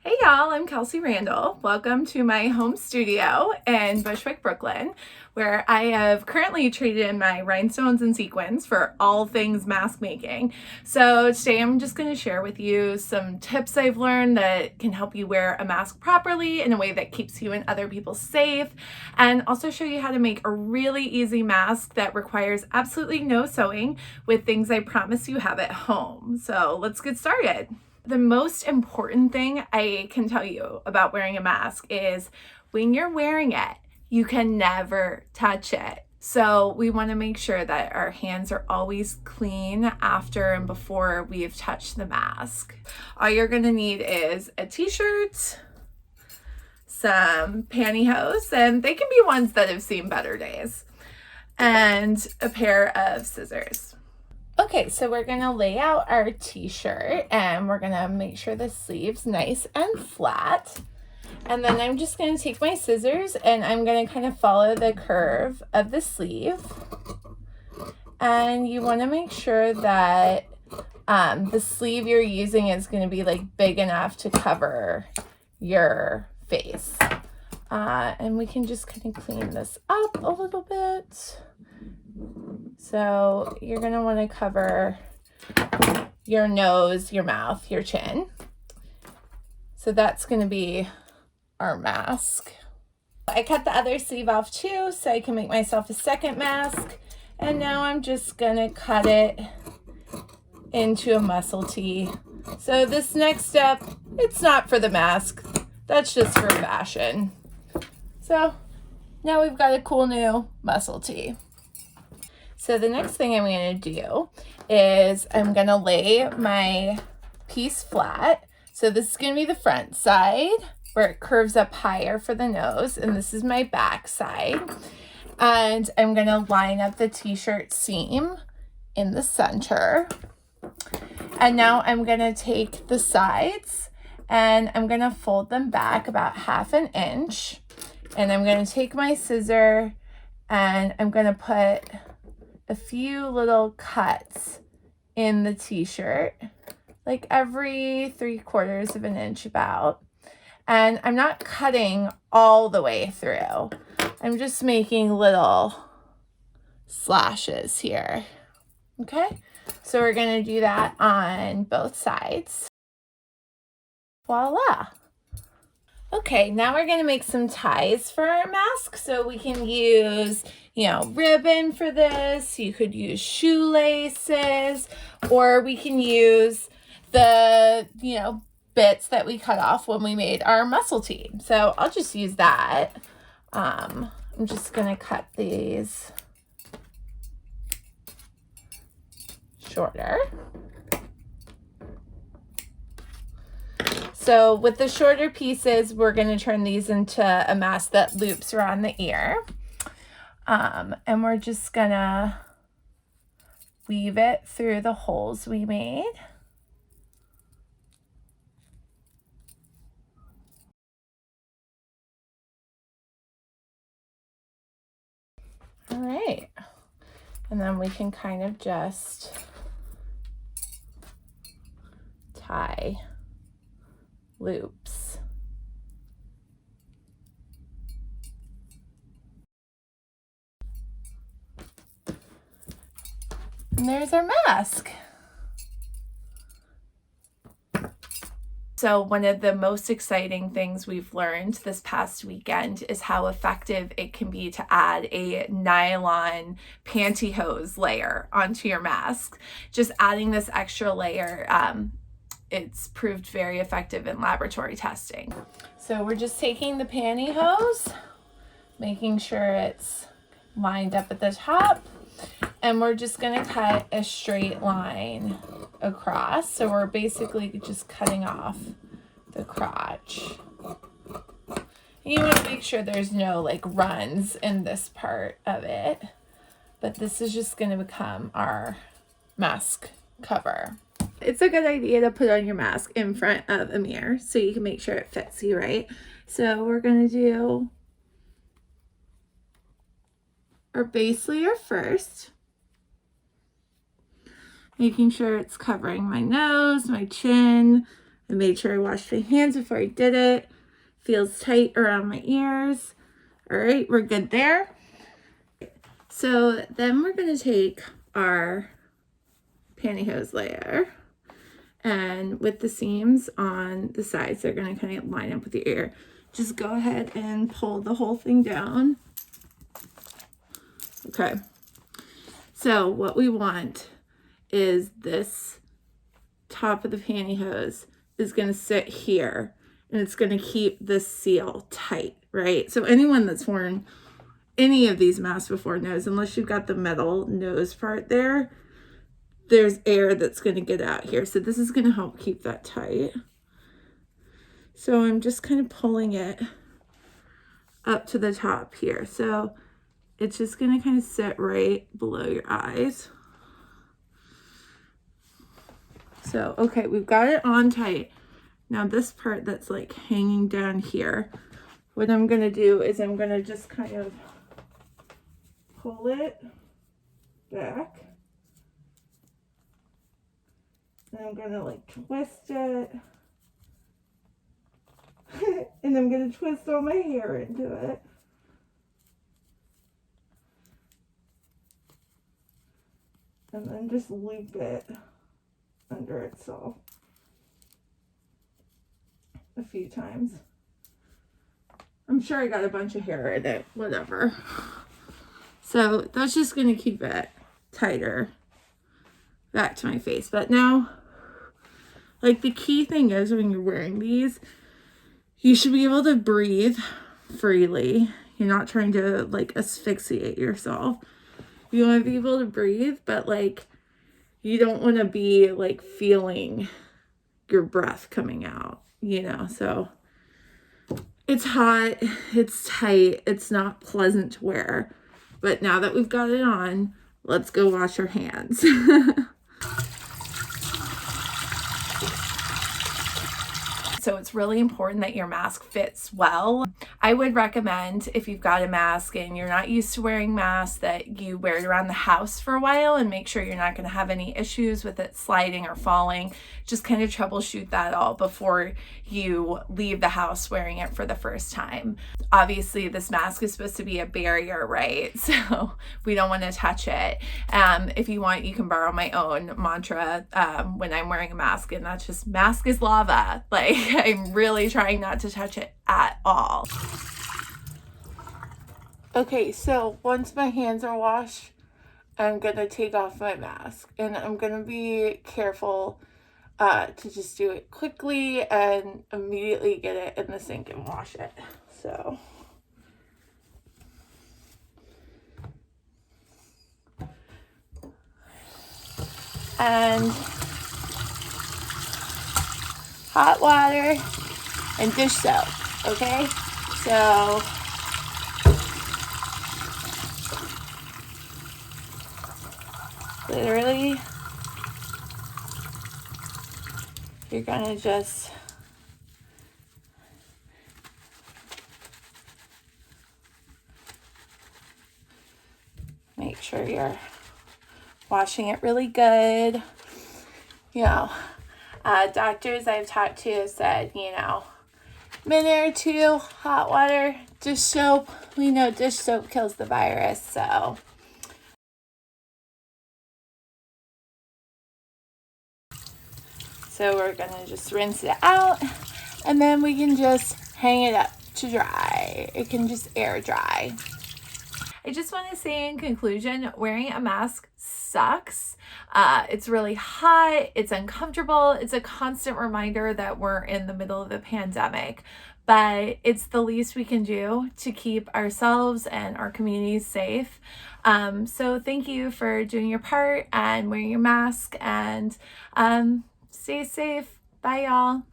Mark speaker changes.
Speaker 1: Hey y'all, I'm Kelsey Randall. Welcome to my home studio in Bushwick, Brooklyn, where I have currently traded in my rhinestones and sequins for all things mask making. So today I'm just going to share with you some tips I've learned that can help you wear a mask properly in a way that keeps you and other people safe, and also show you how to make a really easy mask that requires absolutely no sewing with things I promise you have at home. So let's get started. The most important thing I can tell you about wearing a mask is when you're wearing it, you can never touch it. So we want to make sure that our hands are always clean after and before we've touched the mask. All you're going to need is a t-shirt, some pantyhose, and they can be ones that have seen better days, and a pair of scissors. Okay, so we're gonna lay out our t-shirt and we're gonna make sure the sleeve's nice and flat. And then I'm just gonna take my scissors and I'm gonna kind of follow the curve of the sleeve. And you wanna make sure that the sleeve you're using is gonna be like big enough to cover your face. And we can just kind of clean this up a little bit. So you're going to want to cover your nose, your mouth, your chin. So that's going to be our mask. I cut the other sleeve off too, so I can make myself a second mask. And now I'm just going to cut it into a muscle tee. So this next step, it's not for the mask. That's just for fashion. So now we've got a cool new muscle tee. So the next thing I'm going to do is I'm going to lay my piece flat. So this is going to be the front side where it curves up higher for the nose. And this is my back side. And I'm going to line up the t-shirt seam in the center. And now I'm going to take the sides and I'm going to fold them back about 1/2 inch. And I'm going to take my scissor and I'm going to put a few little cuts in the t-shirt, like every 3/4 inch about. And I'm not cutting all the way through. I'm just making little slashes here. Okay, so we're gonna do that on both sides. Voila. Okay, now we're going to make some ties for our mask. So we can use, ribbon for this. You could use shoelaces, or we can use the, bits that we cut off when we made our muscle tee. So I'll just use that. I'm just going to cut these shorter. So with the shorter pieces, we're going to turn these into a mask that loops around the ear. And we're just going to weave it through the holes we made. All right. And then we can kind of just tie loops. And there's our mask. So one of the most exciting things we've learned this past weekend is how effective it can be to add a nylon pantyhose layer onto your mask. Just adding this extra layer, it's proved very effective in laboratory testing. So we're just taking the pantyhose, making sure it's lined up at the top, and we're just going to cut a straight line across. So we're basically just cutting off the crotch. You want to make sure there's no runs in this part of it, but this is just going to become our mask cover. It's a good idea to put on your mask in front of a mirror so you can make sure it fits you right. So we're going to do our base layer first, making sure it's covering my nose, my chin, I made sure I washed my hands before I did it. Feels tight around my ears. All right, we're good there. So then we're going to take our pantyhose layer, and with the seams on the sides, they're going to kind of line up with your ear. Just go ahead and pull the whole thing down. Okay. So what we want is this top of the pantyhose is going to sit here, and it's going to keep this seal tight, right? So anyone that's worn any of these masks before knows, unless you've got the metal nose part there, there's air that's going to get out here. So this is going to help keep that tight. So I'm just kind of pulling it up to the top here. So it's just going to kind of sit right below your eyes. So, okay, we've got it on tight. Now this part that's like hanging down here, what I'm going to do is I'm going to just kind of pull it back. And I'm going to like twist it. And I'm going to twist all my hair into it. And then just loop it under itself a few times. I'm sure I got a bunch of hair in it, whatever. So that's just going to keep it tighter back to my face. But now, like, the key thing is when you're wearing these, you should be able to breathe freely. You're not trying to like asphyxiate yourself. You want to be able to breathe, but like you don't want to be like feeling your breath coming out, you know? So it's hot, it's tight, it's not pleasant to wear. But now that we've got it on, let's go wash our hands. So it's really important that your mask fits well. I would recommend, if you've got a mask and you're not used to wearing masks, that you wear it around the house for a while and make sure you're not going to have any issues with it sliding or falling. Just kind of troubleshoot that all before you leave the house wearing it for the first time. Obviously, this mask is supposed to be a barrier, right? So we don't want to touch it. If you want, you can borrow my own mantra when I'm wearing a mask, and that's just mask is lava. Like, I'm really trying not to touch it at all. Okay, so once my hands are washed, I'm gonna take off my mask, and I'm gonna be careful to just do it quickly and immediately get it in the sink and wash it. So and hot water and dish soap, okay? So literally you're gonna just make sure you're washing it really good. You know, doctors I've talked to have said, you know, minute or two, hot water, dish soap. We know dish soap kills the virus, so. So we're gonna just rinse it out, and then we can just hang it up to dry. It can just air dry. I just want to say in conclusion, wearing a mask sucks. It's really hot, it's uncomfortable, it's a constant reminder that we're in the middle of a pandemic, but it's the least we can do to keep ourselves and our communities safe. So thank you for doing your part and wearing your mask, and stay safe. Bye, y'all.